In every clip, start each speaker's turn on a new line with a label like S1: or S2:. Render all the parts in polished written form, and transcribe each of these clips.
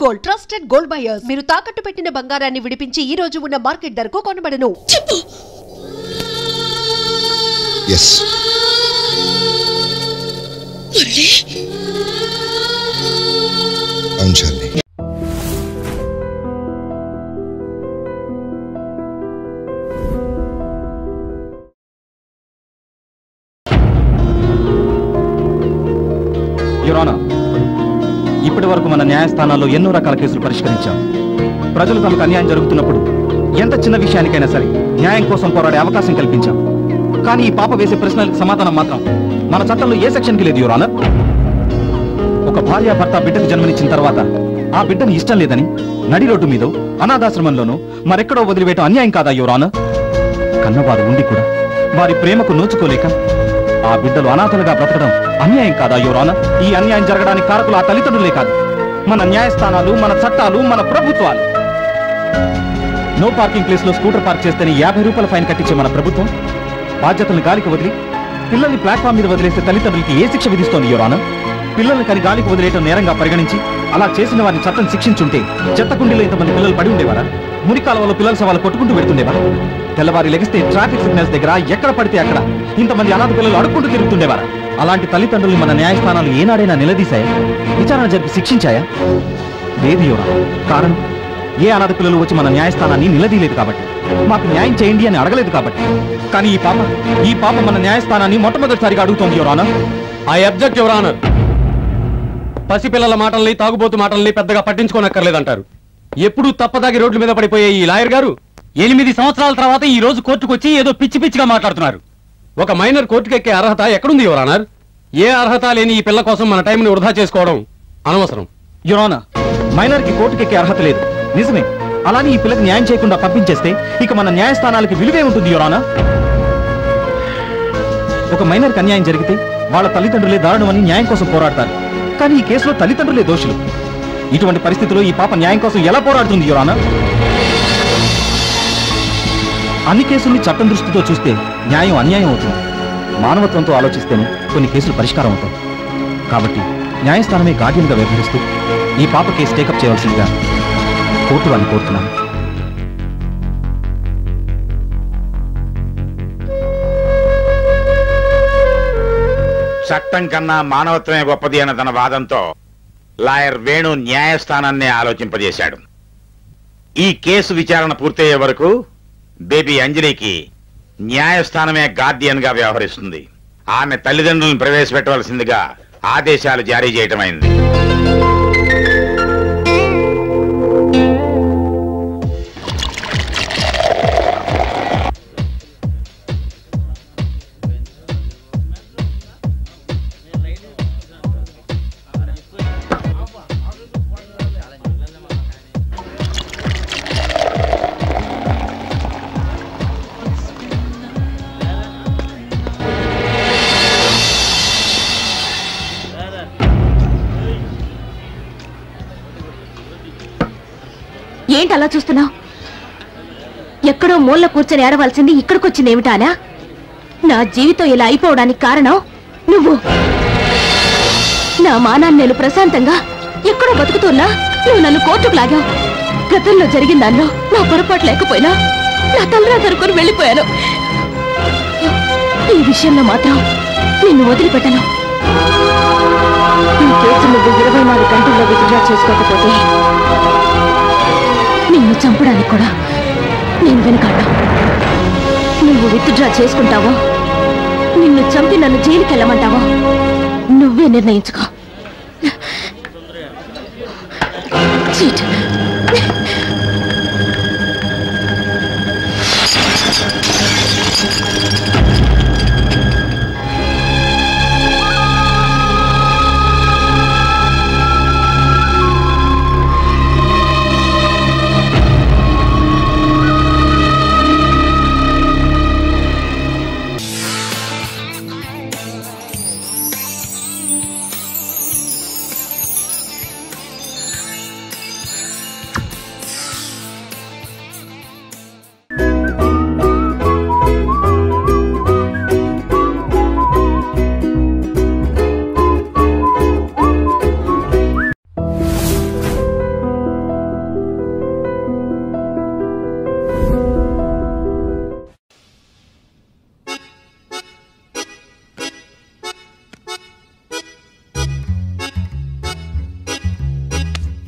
S1: Gold, trusted gold buyers. మీరు తాకట్టు పెట్టిన బంగారాన్ని విడిపించి ఈ రోజు ఉన్న మార్కెట్ ధరకు కొనబడను.
S2: yes అవును చాలి.
S3: యువరానా, ఇప్పటి వరకు మన న్యాయస్థానాల్లో ఎన్నో రకాల కేసులు పరిష్కరించాం. ప్రజలు తమకు అన్యాయం జరుగుతున్నప్పుడు ఎంత చిన్న విషయానికైనా సరే న్యాయం కోసం పోరాడే అవకాశం కల్పించాం. కానీ ఈ పాప వేసే ప్రశ్నలకు సమాధానం మాత్రం మన చట్టంలో ఏ సెక్షన్కి లేదు యువరానా. ఒక భార్య భర్త బిడ్డకు జన్మనిచ్చిన తర్వాత ఆ బిడ్డను ఇష్టం లేదని నడి రోడ్డు మీదో అనాథాశ్రమంలోనూ మరెక్కడో వదిలివేయటం అన్యాయం కాదా యువరానా? కన్నవారు ఉండి కూడా వారి ప్రేమకు నోచుకోలేక ఆ బిడ్డలు అనాథలుగా బ్రతకడం అన్యాయం కాదా యువరానా? ఈ అన్యాయం జరగడానికి కారకులు ఆ తల్లిదండ్రులే కాదు, మన న్యాయస్థానాలు, మన చట్టాలు, మన ప్రభుత్వాలు. నో పార్కింగ్ ప్లేస్ లో స్కూటర్ పార్క్ చేస్తేనే 50 రూపాయల ఫైన్ కట్టించే మన ప్రభుత్వం బాధ్యతలను గాలికి వదిలి పిల్లల్ని ప్లాట్ఫామ్ మీద వదిలేస్తే తల్లిదండ్రులకి ఏ శిక్ష విధిస్తోంది యువరానా? పిల్లల్ని కని గాలికి వదిలేయటం నేరంగా పరిగణించి అలా చేసిన వారిని చట్టం శిక్షించుంటే చెత్తకుండీలో ఇంతమంది పిల్లలు పడి ఉండేవారా? మురికాలంలో పిల్లల సవాలు కొట్టుకుంటూ పెడుతుండేవారా? తెల్లవారి లెగిస్తే ట్రాఫిక్ సిగ్నల్స్ దగ్గర ఎక్కడ పడితే అక్కడ ఇంతమంది అనాథ పిల్లలు అడుక్కుంటూ తిరుగుతుండేవారా? అలాంటి తల్లిదండ్రులు మన న్యాయస్థానాలు ఏనాడైనా నిలదీశాయా? విచారణ జరిపి శిక్షించాయా? లేదు యువరానా. కారణం, ఏ అనాథ పిల్లలు వచ్చి మన న్యాయస్థానాన్ని నిలదీయలేదు కాబట్టి, మాకు న్యాయం చేయండి అని అడగలేదు కాబట్టి. కానీ ఈ పాప మన న్యాయస్థానాన్ని మొట్టమొదటిసారిగా అడుగుతోంది యువరానా.
S4: I object your honour. పసిపిల్లల మాటల్ని, తాగుబోతు మాటల్ని పెద్దగా పట్టించుకోనక్కర్లేదంటారు. ఎప్పుడూ తప్పదాగి రోడ్ల మీద పడిపోయే ఈ లాయర్ గారు 8 సంవత్సరాల తర్వాత ఈ రోజు కోర్టుకు వచ్చి ఏదో పిచ్చి పిచ్చిగా మాట్లాడుతున్నారు. ఒక మైనర్ కోర్టుకెక్కే అర్హత ఎక్కడుంది యువర్ ఆనర్? ఏ అర్హత లేని ఈ పిల్ల కోసం మన టైంని వృధా చేసుకోవడం అనవసరం.
S3: యువరానా, మైనర్ కి కోర్టుకెక్కే అర్హత లేదు నిజమే. అలానే ఈ పిల్లకి న్యాయం చేయకుండా పంపించేస్తే ఇక మన న్యాయస్థానాలకి విలువే ఉంటుంది యువరానా. ఒక మైనర్కి అన్యాయం జరిగితే వాళ్ళ తల్లిదండ్రులే దారుణమని న్యాయం కోసం పోరాడతారు. కానీ ఈ కేసులో తల్లిదండ్రులే దోషులు. ఇటువంటి పరిస్థితుల్లో ఈ పాప న్యాయం కోసం ఎలా పోరాడుతుంది యువరానా? అన్ని కేసుల్ని చట్టం దృష్టితో చూస్తే న్యాయం అన్యాయం అవుతుంది. మానవత్వంతో ఆలోచిస్తేనే కొన్ని కేసులు పరిష్కారం అవుతాయి. కాబట్టి న్యాయస్థానమే గార్డియన్గా వ్యవహరిస్తూ ఈ పాప కేసు టేకప్ చేయవలసిందిగా కోర్టు వారిని కోరుతున్నాను.
S5: చట్టం కన్నా మానవత్వమే గొప్పది అన్న తన వాదంతో లాయర్ వేణు న్యాయస్థానాన్ని ఆలోచింపజేశాడు. ఈ కేసు విచారణ పూర్తయ్యే వరకు బేబీ అంజలికి న్యాయస్థానమే గార్డియన్ గా వ్యవహరిస్తుంది. ఆమె తల్లిదండ్రులను ప్రవేశపెట్టవలసిందిగా ఆదేశాలు జారీ చేయటమైంది.
S6: ఏంటి అలా చూస్తున్నావు? ఎక్కడో మూల కూర్చొని ఏడవలసింది ఇక్కడికొచ్చింది ఏమిటానా? నా జీవితం ఇలా అయిపోవడానికి కారణం నువ్వు. నా మానాన్ని నేను ప్రశాంతంగా ఎక్కడో బతుకుతున్నా నువ్వు నన్ను కోర్టుకు లాగావు. గతంలో జరిగిన దానిలో నా పొరపాటు లేకపోయినా నా తలరా దొరుకుని వెళ్ళిపోయాను. ఈ విషయంలో మాత్రం నిన్ను వదిలిపెట్టను. ఈ కేసు నువ్వు 24 గంటల్లో విత్డ్రా చేసుకోకపోతే నిన్ను చంపడానికి కూడా నేను వెనుకాడ్డా. నువ్వు విత్డ్రా చేసుకుంటావో నిన్ను చంపి నన్ను జైలుకి వెళ్ళమంటావో నువ్వే నిర్ణయించుకో. చీట్.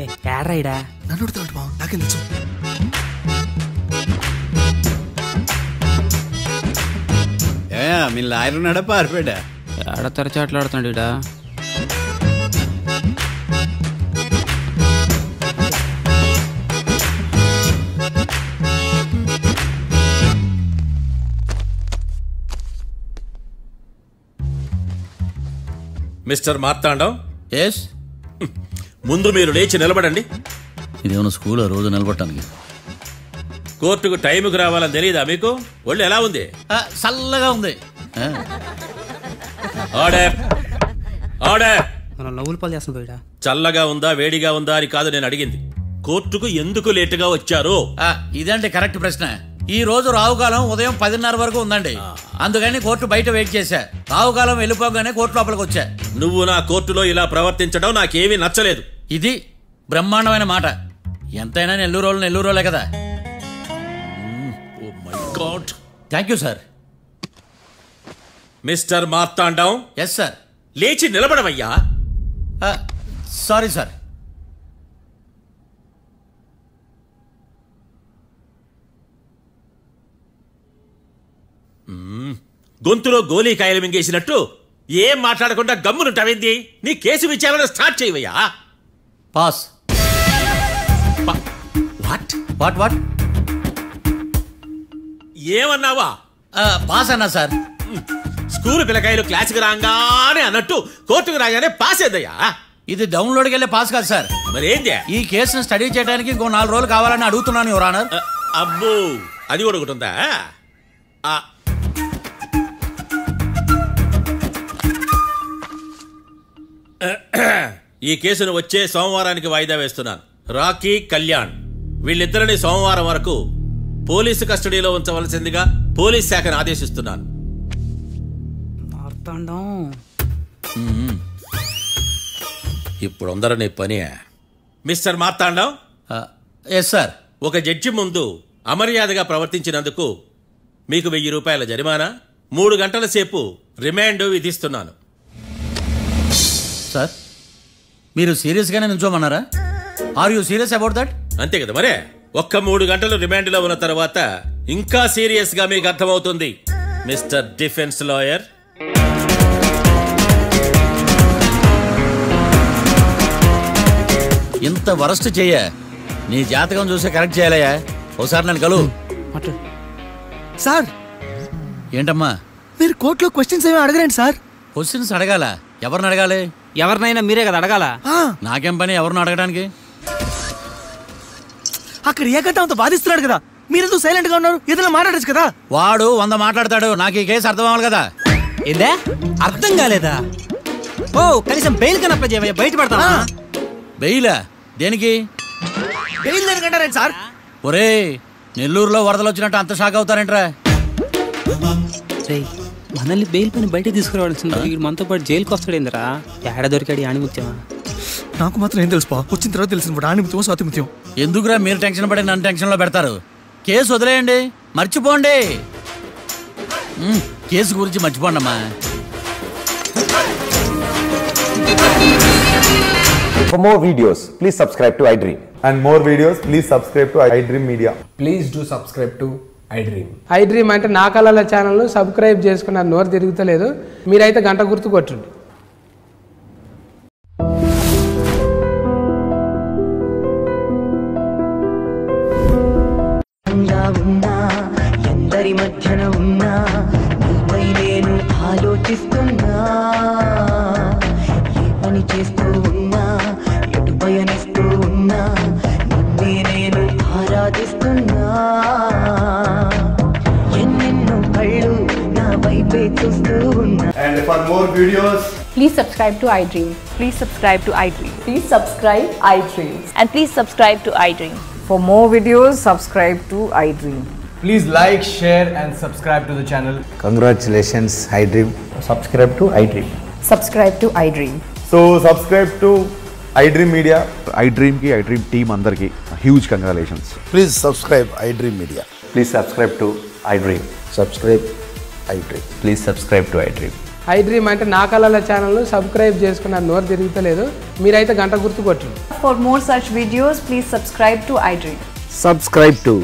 S2: ఏడ్రాయిడా
S7: నన్ను అడుగుతాడు బావ, నాకేం తెలుసు.
S8: మీ లాయర్ ఉన్నాడా పారిపోయాడా?
S2: ఏడ తెరచాట్లాడుతున్నాడు ఇడా.
S9: Mister Marthandam,
S8: yes.
S9: ముందు మీరు లేచి నిలబడండి.
S8: ఇదేమన్నా స్కూల్ రోజు నిలబడటానికి?
S9: కోర్టుకు టైంకి రావాలని తెలియదా మీకు? ఒళ్ళు ఎలా ఉంది?
S8: చల్లగా ఉంది.
S9: Order order.
S2: మనం నవ్వులు పాలు చేస్తాం పోయిడా.
S9: చల్లగా ఉందా వేడిగా ఉందా అని కాదు నేను అడిగింది. కోర్టుకు ఎందుకు లేటుగా వచ్చారు?
S8: ఇదంటే కరెక్ట్ ప్రశ్న. ఈ రోజు రావుకాలం ఉదయం 10:30 వరకు ఉందండి. అందుకని కోర్టు బయట వెయిట్ చేశా. రావుకాలం వెళ్ళిపోగానే కోర్టు లోపలికి వచ్చా.
S9: నువ్వు నా కోర్టులో ఇలా ప్రవర్తించడం నాకేమీ నచ్చలేదు.
S8: ఇది బ్రహ్మాండమైన మాట. ఎంతైనా నెల్లూరులే కదా.
S9: Oh my God.
S8: Thank you sir.
S9: Mister Marthandam.
S8: Yes sir.
S9: లేచి నిలబడవయ్యా.
S8: Sorry sir.
S9: గొంతులో గోలీకాయలు మింగేసినట్టు ఏం మాట్లాడకుండా గమ్మునుంటావేంది? నీ కేసు విచారణ స్టార్ట్ చేయవయ్యా.
S8: పాస్.
S9: వాట్
S8: వాట్ వాట్
S9: ఏమన్నావా?
S8: పాస్ అన్నా సార్.
S9: స్కూల్ పిల్లకాయలు క్లాసుకు రాగానే అన్నట్టు కోర్టుకు రాగానే పాస్ ఏదయ్యా?
S8: ఇది డౌన్లోడ్కి వెళ్ళే పాస్ కాదు సార్.
S9: మరేంది?
S8: ఈ కేసును స్టడీ చేయడానికి ఇంకో 4 రోజులు కావాలని అడుగుతున్నాను యువర్ ఆనర్.
S9: అబ్బో, అది కూడా ఒకటి ఉందా? ఈ కేసును వచ్చే సోమవారానికి వాయిదా వేస్తున్నాను. రాకీ, కళ్యాణ్ వీళ్ళిద్దరిని సోమవారం వరకు పోలీసు కస్టడీలో ఉంచవలసిందిగా పోలీస్ శాఖను ఆదేశిస్తున్నాను. ఇప్పుడు అందరూ పని. మిస్టర్ మార్తాండం.
S8: Yes sir.
S9: ఒక జడ్జి ముందు అమర్యాదగా ప్రవర్తించినందుకు మీకు 1000 రూపాయల జరిమానా, 3 గంటల సేపు రిమాండ్ విధిస్తున్నాను.
S8: సార్, మీరు సీరియస్గానే నుంచోమన్నారా? Are you serious about that?
S9: అంతే కదా మరే. ఒక్క 3 గంటలు రిమాండ్లో ఉన్న తర్వాత ఇంకా సీరియస్ గా మీకు అర్థమవుతుంది మిస్టర్ డిఫెన్స్ లాయర్.
S8: ఇంత వరస్ట్ చెయ్య నీ జాతకం చూసి కరెక్ట్ చేయాలయ్యా. ఒకసారి నన్ను కలు.
S7: సార్,
S8: ఏంటమ్మా
S7: మీరు కోర్టులో క్వశ్చన్స్ ఏమీ అడగరండి సార్.
S8: క్వశ్చన్స్ అడగాల? ఎవరిని అడగాలి?
S2: ఎవరినైనా మీరే కదా అడగాల.
S8: నాకేం పని ఎవరిని అడగడానికి?
S7: అక్కడ ఏకతాంతో బాధిస్తున్నాడు కదా, మీరెందుకు సైలెంట్ గా ఉన్నారు? ఏదైనా మాట్లాడచ్చు కదా.
S8: వాడు 100 మాట్లాడతాడు. నాకు ఈ కేసు అర్థం అవ్వాలి కదా.
S2: ఏందే అర్థం కాలేదా? ఓ కనీసం బెయిల్ కనప్ప చేయవయ్యా, బయట పడతా.
S8: బెయిలా? దేనికి?
S7: బెయిల్ దేనికంటారేంటి సార్?
S8: ఒరే, నెల్లూరులో వరదలు వచ్చినట్టు అంత షాక్ అవుతారేంట్రా?
S2: మనల్ని బెయిల్ పైన బయట తీసుకురావాల్సింది. వీడు మనతో పాటు జైలుకి వస్తాడేందిరా? ఏడ దొరికాడు ఆణిముత్యమా?
S7: నాకు మాత్రం ఏం తెలుసు, వచ్చిన తర్వాత తెలిసిన ఆణిముత్యం స్వాతిముత్యం.
S8: ఎందుకురా మీరు టెన్షన్ పడి నన్ను టెన్షన్ లో పెడతారు? కేసు వదిలేయండి, మర్చిపోండి. కేసు గురించి మర్చిపోండి అమ్మా.
S10: For more videos, please subscribe to iDream.
S11: And more videos, please subscribe to iDream Media.
S12: Please do subscribe to iDream. iDream అంటే నా కళల ఛానల్ సబ్స్క్రైబ్ చేసుకున్న నోరు తిరుగుతలేదు. మీరైతే గంట గుర్తు కొట్టండి.
S13: ఎందరి మధ్యన ఉన్నా నీపై నేను ఆలోచిస్తున్నా. ఏ పని చేస్తూ ఉన్నా, ఎటు పయనిస్తూ ఉన్నా, నిన్నే నేను ఆరాధిస్తున్నా. ఎన్నెన్నో కళ్ళు నా వైపే చూస్తూ ఉన్నా.
S11: And for more videos,
S14: please subscribe to iDream.
S15: Please subscribe to iDream.
S14: Please subscribe iDream.
S15: And please subscribe to iDream.
S14: For more videos, subscribe to iDream.
S12: Please like, share and subscribe to the channel.
S10: Congratulations, iDream. Subscribe to iDream.
S14: Subscribe to iDream.
S11: so subscribe to iDream Media.
S10: iDream ki iDream team andarki huge congratulations.
S11: Please subscribe iDream Media.
S10: Please subscribe to iDream. Subscribe iDream. Please subscribe to iDream.
S12: I dream అంటే నా కళల ఛానల్ను subscribe చేసుకున్న నోరు తిరుగుతలేదు. మీరైతే గంట గుర్తు కొట్టండి.
S14: For more such videos, please subscribe to iDream.
S16: Subscribe to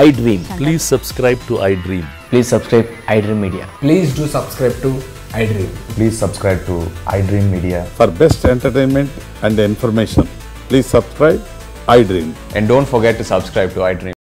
S16: iDream. Please subscribe to iDream.
S10: Please subscribe iDream Media.
S12: Please do subscribe to iDream.
S11: Please subscribe to iDream Media.
S17: For best entertainment and information, please subscribe iDream.
S10: And don't forget to subscribe to iDream.